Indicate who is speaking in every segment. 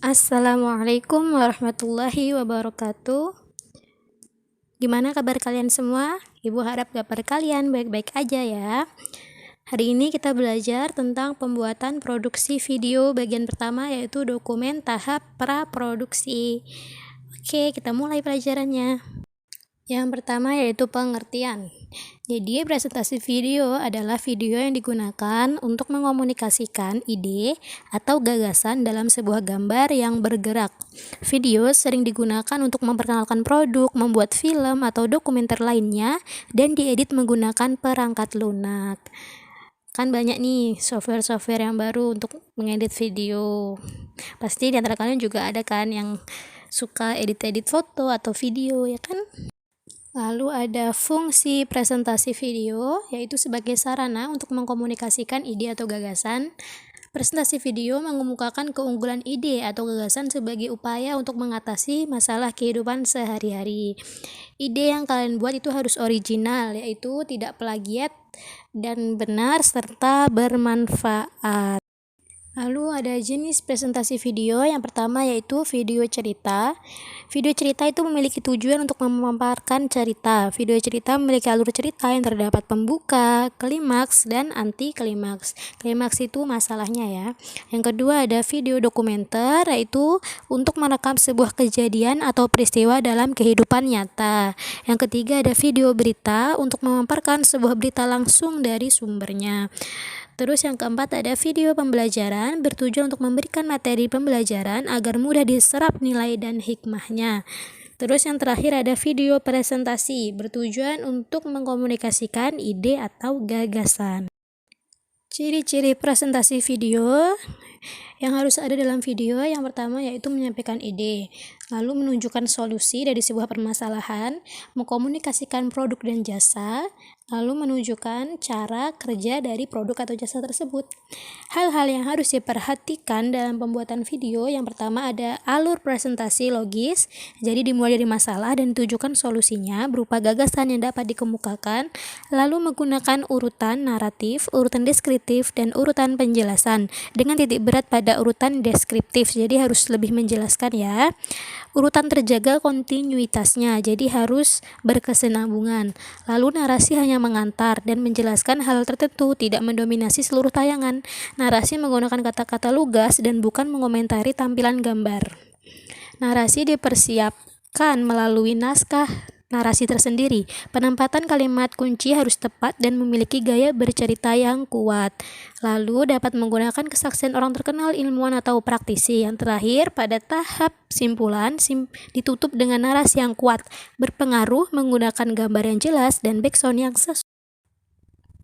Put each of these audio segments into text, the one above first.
Speaker 1: Assalamualaikum warahmatullahi wabarakatuh. Gimana kabar kalian semua? Ibu harap kabar kalian baik-baik aja ya. Hari ini kita belajar tentang pembuatan produksi video bagian pertama, yaitu dokumen tahap praproduksi. Oke, kita mulai pelajarannya. Yang pertama yaitu pengertian. Jadi presentasi video adalah video yang digunakan untuk mengomunikasikan ide atau gagasan dalam sebuah gambar yang bergerak. Video sering digunakan untuk memperkenalkan produk, membuat film atau dokumenter lainnya, dan diedit menggunakan perangkat lunak. Kan banyak nih software-software yang baru untuk mengedit video. Pasti di antara kalian juga ada kan yang suka edit-edit foto atau video, ya kan? Lalu ada fungsi presentasi video, yaitu sebagai sarana untuk mengkomunikasikan ide atau gagasan. Presentasi video mengemukakan keunggulan ide atau gagasan sebagai upaya untuk mengatasi masalah kehidupan sehari-hari. Ide yang kalian buat itu harus original, yaitu tidak plagiat dan benar serta bermanfaat. Lalu ada jenis presentasi video. Yang pertama yaitu video cerita. Video cerita itu memiliki tujuan untuk memaparkan cerita. Video cerita memiliki alur cerita yang terdapat pembuka, klimaks, dan anti klimaks. Klimaks itu masalahnya ya. Yang kedua ada video dokumenter, yaitu untuk merekam sebuah kejadian atau peristiwa dalam kehidupan nyata. Yang ketiga ada video berita, untuk memaparkan sebuah berita langsung dari sumbernya. Terus yang keempat ada video pembelajaran, bertujuan untuk memberikan materi pembelajaran agar mudah diserap nilai dan hikmahnya. Terus yang terakhir ada video presentasi, bertujuan untuk mengkomunikasikan ide atau gagasan. Ciri-ciri presentasi video yang harus ada dalam video, yang pertama yaitu menyampaikan ide, lalu menunjukkan solusi dari sebuah permasalahan, mengkomunikasikan produk dan jasa, lalu menunjukkan cara kerja dari produk atau jasa tersebut. Hal-hal yang harus diperhatikan dalam pembuatan video, yang pertama ada alur presentasi logis, jadi dimulai dari masalah dan ditujukan solusinya berupa gagasan yang dapat dikemukakan, lalu menggunakan urutan naratif, urutan deskriptif, dan urutan penjelasan dengan titik berat pada urutan deskriptif, jadi harus lebih menjelaskan ya. Urutan terjaga kontinuitasnya, jadi harus berkesinambungan. Lalu narasi hanya mengantar dan menjelaskan hal tertentu, tidak mendominasi seluruh tayangan. Narasi menggunakan kata-kata lugas dan bukan mengomentari tampilan gambar. Narasi dipersiapkan melalui naskah narasi tersendiri. Penempatan kalimat kunci harus tepat dan memiliki gaya bercerita yang kuat. Lalu dapat menggunakan kesaksian orang terkenal, ilmuwan atau praktisi. Yang terakhir, pada tahap simpulan ditutup dengan narasi yang kuat, berpengaruh, menggunakan gambar yang jelas dan background yang sesuai.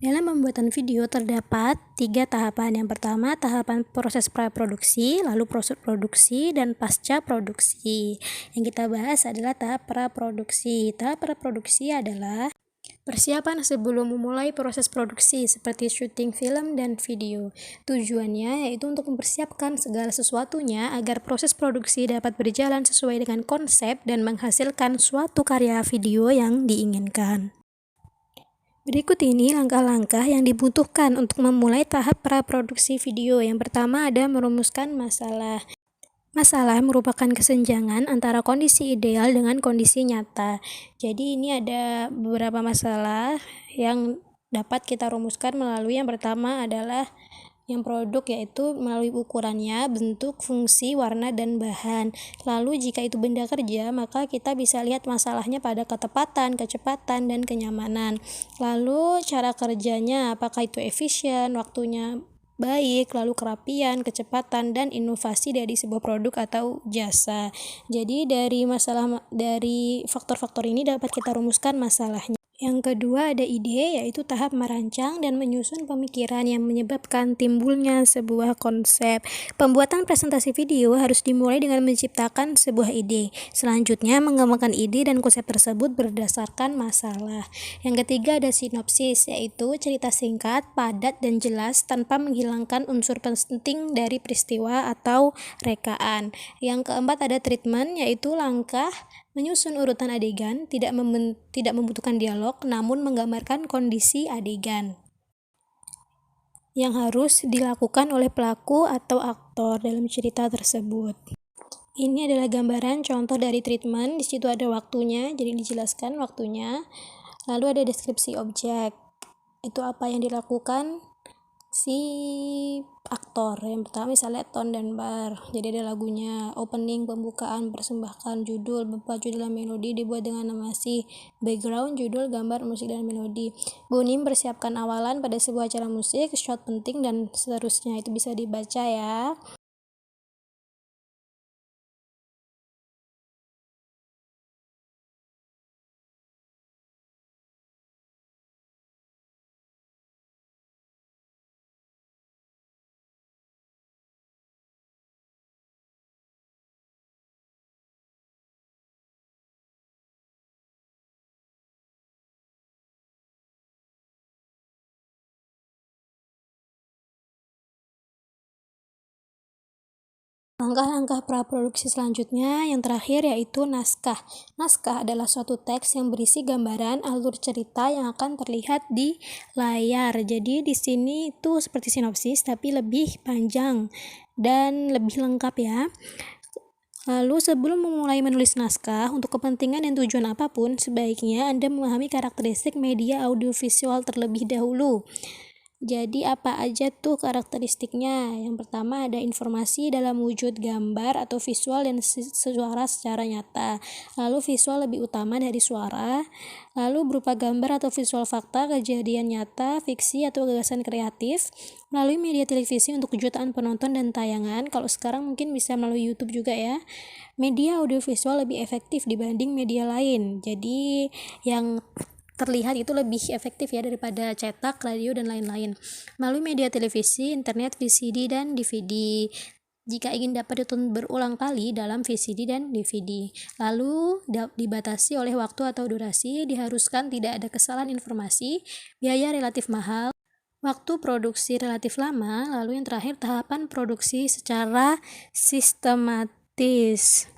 Speaker 1: Dalam pembuatan video terdapat 3 tahapan. Yang pertama, tahapan proses praproduksi, lalu proses produksi, dan pasca produksi. Yang kita bahas adalah tahap praproduksi. Tahap praproduksi adalah persiapan sebelum memulai proses produksi, seperti syuting film dan video. Tujuannya yaitu untuk mempersiapkan segala sesuatunya agar proses produksi dapat berjalan sesuai dengan konsep dan menghasilkan suatu karya video yang diinginkan. Berikut ini langkah-langkah yang dibutuhkan untuk memulai tahap praproduksi video. Yang pertama ada merumuskan masalah. Masalah merupakan kesenjangan antara kondisi ideal dengan kondisi nyata. Jadi ini ada beberapa masalah yang dapat kita rumuskan melalui yang pertama adalah yang produk, yaitu melalui ukurannya, bentuk, fungsi, warna, dan bahan. Lalu jika itu benda kerja, maka kita bisa lihat masalahnya pada ketepatan, kecepatan, dan kenyamanan. Lalu cara kerjanya, apakah itu efisien, waktunya baik, lalu kerapian, kecepatan, dan inovasi dari sebuah produk atau jasa. Jadi dari faktor-faktor ini dapat kita rumuskan masalahnya. Yang kedua ada ide, yaitu tahap merancang dan menyusun pemikiran yang menyebabkan timbulnya sebuah konsep. Pembuatan presentasi video harus dimulai dengan menciptakan sebuah ide. Selanjutnya mengembangkan ide dan konsep tersebut berdasarkan masalah. Yang ketiga ada sinopsis, yaitu cerita singkat, padat, dan jelas tanpa menghilangkan unsur penting dari peristiwa atau rekaan. Yang keempat ada treatment, yaitu langkah menyusun urutan adegan, tidak membutuhkan dialog, namun menggambarkan kondisi adegan yang harus dilakukan oleh pelaku atau aktor dalam cerita tersebut. Ini adalah gambaran contoh dari treatment. Di situ ada waktunya, jadi dijelaskan waktunya. Lalu ada deskripsi objek. Itu apa yang dilakukan si aktor. Yang pertama misalnya Ton dan Bar. Jadi ada lagunya, opening, pembukaan, persembahkan, judul, bapak, judul dan melodi dibuat dengan animasi, background, judul, gambar, musik dan melodi. Bunyi mempersiapkan awalan pada sebuah acara musik, shot penting dan seterusnya. Itu bisa dibaca ya. Langkah-langkah praproduksi selanjutnya yang terakhir yaitu naskah. Naskah adalah suatu teks yang berisi gambaran alur cerita yang akan terlihat di layar. Jadi di sini itu seperti sinopsis tapi lebih panjang dan lebih lengkap ya. Lalu sebelum memulai menulis naskah, untuk kepentingan dan tujuan apapun, sebaiknya Anda memahami karakteristik media audiovisual terlebih dahulu. Jadi apa aja tuh karakteristiknya? Yang pertama ada informasi dalam wujud gambar atau visual dan suara secara nyata. Lalu visual lebih utama dari suara. Lalu berupa gambar atau visual fakta, kejadian nyata, fiksi atau gagasan kreatif. Melalui media televisi untuk kejutaan penonton dan tayangan. Kalau sekarang mungkin bisa melalui YouTube juga ya. Media audiovisual lebih efektif dibanding media lain. Jadi yang terlihat itu lebih efektif ya daripada cetak, radio, dan lain-lain. Melalui media televisi, internet, VCD, dan DVD. Jika ingin dapat ditonton berulang kali dalam VCD dan DVD. Lalu dibatasi oleh waktu atau durasi, diharuskan tidak ada kesalahan informasi, biaya relatif mahal, waktu produksi relatif lama, lalu yang terakhir tahapan produksi secara sistematis,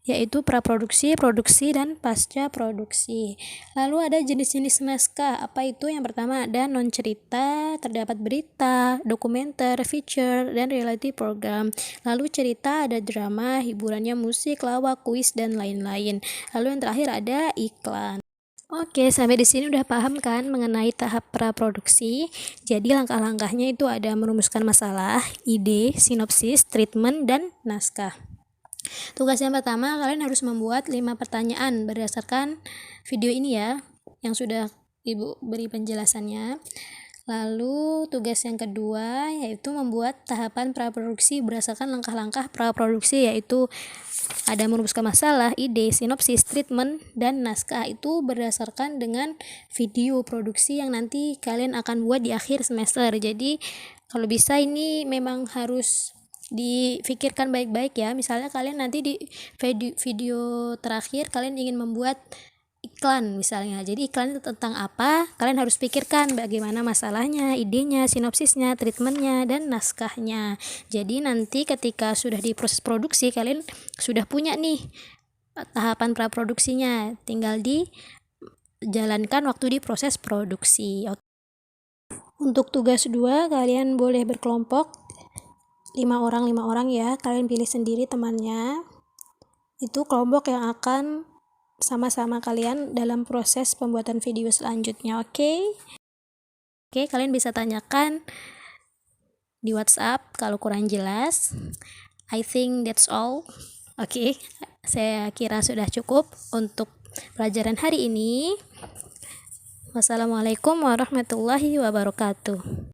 Speaker 1: yaitu praproduksi, produksi, dan pasca produksi. Lalu ada jenis-jenis naskah. Apa itu? Yang pertama ada non-cerita, terdapat berita, dokumenter, feature, dan reality program. Lalu cerita ada drama, hiburannya musik, lawak, kuis, dan lain-lain. Lalu yang terakhir ada iklan. Oke, sampai di sini udah paham kan mengenai tahap praproduksi. Jadi langkah-langkahnya itu ada merumuskan masalah, ide, sinopsis, treatment, dan naskah. Tugas yang pertama, kalian harus membuat 5 pertanyaan berdasarkan video ini ya, yang sudah Ibu beri penjelasannya. Lalu tugas yang kedua yaitu membuat tahapan praproduksi berdasarkan langkah-langkah praproduksi, yaitu ada merumuskan masalah, ide, sinopsis, treatment, dan naskah. Itu berdasarkan dengan video produksi yang nanti kalian akan buat di akhir semester. Jadi kalau bisa ini memang harus difikirkan baik-baik ya. Misalnya kalian nanti di video terakhir kalian ingin membuat iklan misalnya. Jadi iklan itu tentang apa? Kalian harus pikirkan bagaimana masalahnya, idenya, sinopsisnya, treatmentnya, dan naskahnya. Jadi nanti ketika sudah di proses produksi kalian sudah punya nih tahapan praproduksinya. Tinggal dijalankan waktu di proses produksi. Untuk tugas 2 kalian boleh berkelompok 5 orang ya. Kalian pilih sendiri temannya. Itu kelompok yang akan sama-sama kalian dalam proses pembuatan video selanjutnya. Oke, kalian bisa tanyakan di WhatsApp kalau kurang jelas. I think that's all. Oke, saya kira sudah cukup untuk pelajaran hari ini. Wassalamualaikum warahmatullahi wabarakatuh.